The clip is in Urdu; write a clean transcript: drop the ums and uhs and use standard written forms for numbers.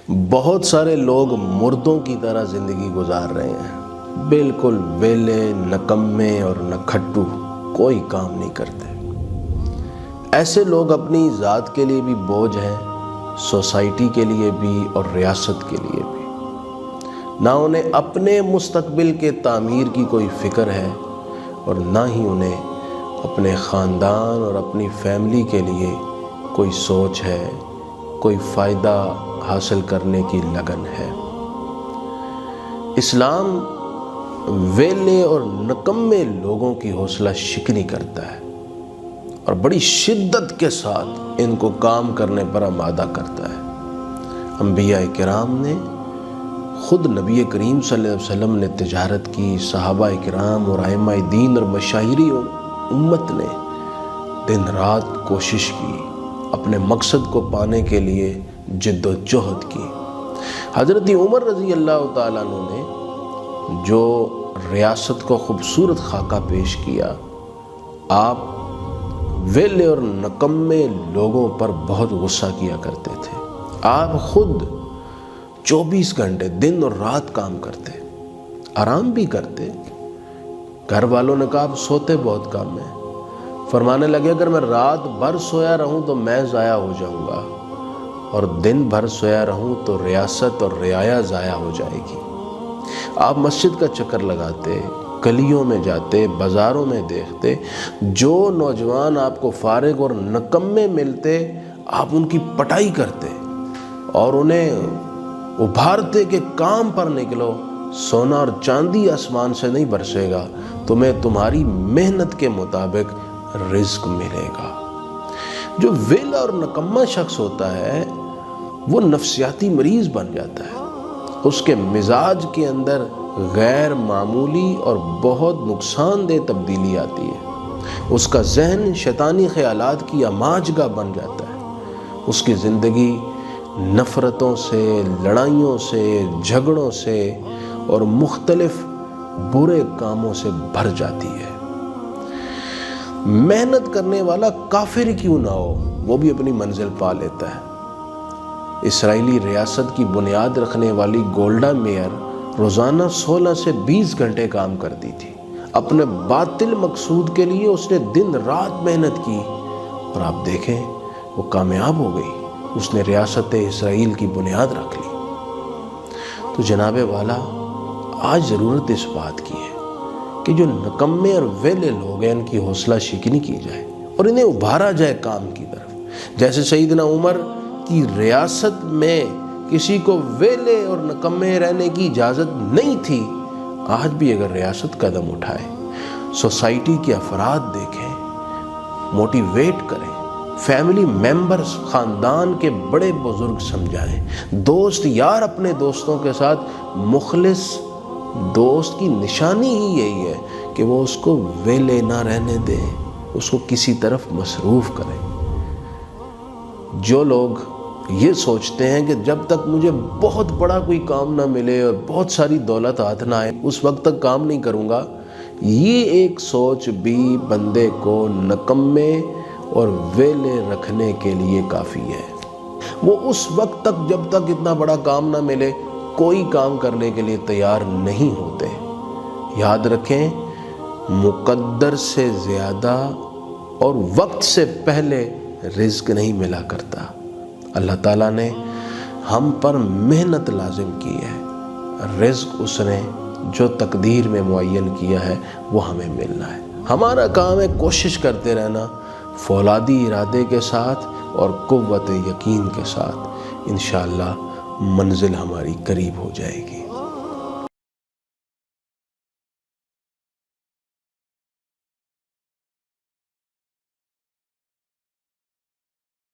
بہت سارے لوگ مردوں کی طرح زندگی گزار رہے ہیں، بالکل ویلے، نکمے اور نکھٹو، کوئی کام نہیں کرتے۔ ایسے لوگ اپنی ذات کے لیے بھی بوجھ ہیں، سوسائٹی کے لیے بھی اور ریاست کے لیے بھی۔ نہ انہیں اپنے مستقبل کے تعمیر کی کوئی فکر ہے اور نہ ہی انہیں اپنے خاندان اور اپنی فیملی کے لیے کوئی سوچ ہے، کوئی فائدہ حاصل کرنے کی لگن ہے۔ اسلام ویلے اور نکمے لوگوں کی حوصلہ شکنی کرتا ہے اور بڑی شدت کے ساتھ ان کو کام کرنے پر آمادہ کرتا ہے۔ انبیاء کرام نے خود نبی کریم صلی اللہ علیہ وسلم نے تجارت کی، صحابہ کرام اور ائمہ دین اور مشاہیری امت نے دن رات کوشش کی، اپنے مقصد کو پانے کے لیے جد و جہد کی۔ حضرت عمر رضی اللہ تعالیٰ عنہ نے جو ریاست کو خوبصورت خاکہ پیش کیا، آپ ویلے اور نکمے لوگوں پر بہت غصہ کیا کرتے تھے۔ آپ خود 24 گھنٹے دن اور رات کام کرتے، آرام بھی کرتے۔ گھر والوں نے کہا آپ سوتے بہت کم ہیں۔ فرمانے لگے اگر میں رات بھر سویا رہوں تو میں ضائع ہو جاؤں گا، اور دن بھر سویا رہوں تو ریاست اور رعایا ضائع ہو جائے گی۔ آپ مسجد کا چکر لگاتے، گلیوں میں جاتے، بازاروں میں دیکھتے، جو نوجوان آپ کو فارغ اور نکمے ملتے آپ ان کی پٹائی کرتے اور انہیں ابھارتے کہ کام پر نکلو، سونا اور چاندی آسمان سے نہیں برسے گا، تمہیں تمہاری محنت کے مطابق رزق ملے گا۔ جو ویلا اور نکمہ شخص ہوتا ہے وہ نفسیاتی مریض بن جاتا ہے، اس کے مزاج کے اندر غیر معمولی اور بہت نقصان دہ تبدیلی آتی ہے۔ اس کا ذہن شیطانی خیالات کی اماج گاہ بن جاتا ہے، اس کی زندگی نفرتوں سے، لڑائیوں سے، جھگڑوں سے اور مختلف برے کاموں سے بھر جاتی ہے۔ محنت کرنے والا کافر کیوں نہ ہو، وہ بھی اپنی منزل پا لیتا ہے۔ اسرائیلی ریاست کی بنیاد رکھنے والی گولڈا میئر روزانہ 16 سے 20 گھنٹے کام کرتی تھی۔ اپنے باطل مقصود کے لیے اس نے دن رات محنت کی اور آپ دیکھیں وہ کامیاب ہو گئی، اس نے ریاست اسرائیل کی بنیاد رکھ لی۔ تو جناب والا، آج ضرورت اس بات کی ہے کہ جو نکمے اور ویلے لوگ ہیں ان کی حوصلہ شکنی کی جائے اور انہیں ابھارا جائے کام کی طرف۔ جیسے سیدنا عمر کی ریاست میں کسی کو ویلے اور نکمے رہنے کی اجازت نہیں تھی، آج بھی اگر ریاست قدم اٹھائے، سوسائٹی کے افراد دیکھیں، موٹیویٹ کریں، فیملی ممبرز، خاندان کے بڑے بزرگ سمجھائیں، دوست یار اپنے دوستوں کے ساتھ، مخلص دوست کی نشانی ہی یہی ہے کہ وہ اس کو ویلے نہ رہنے دیں، اس کو کسی طرف مصروف کریں۔ جو لوگ یہ سوچتے ہیں کہ جب تک مجھے بہت بڑا کوئی کام نہ ملے اور بہت ساری دولت ہاتھ نہ آئے اس وقت تک کام نہیں کروں گا، یہ ایک سوچ بھی بندے کو نکمے اور ویلے رکھنے کے لیے کافی ہے۔ وہ اس وقت تک جب تک اتنا بڑا کام نہ ملے کوئی کام کرنے کے لیے تیار نہیں ہوتے۔ یاد رکھیں، مقدر سے زیادہ اور وقت سے پہلے رزق نہیں ملا کرتا۔ اللہ تعالیٰ نے ہم پر محنت لازم کی ہے، رزق اس نے جو تقدیر میں معین کیا ہے وہ ہمیں ملنا ہے۔ ہمارا کام ہے کوشش کرتے رہنا، فولادی ارادے کے ساتھ اور قوت یقین کے ساتھ۔ انشاءاللہ منزل ہماری قریب ہو جائے گی۔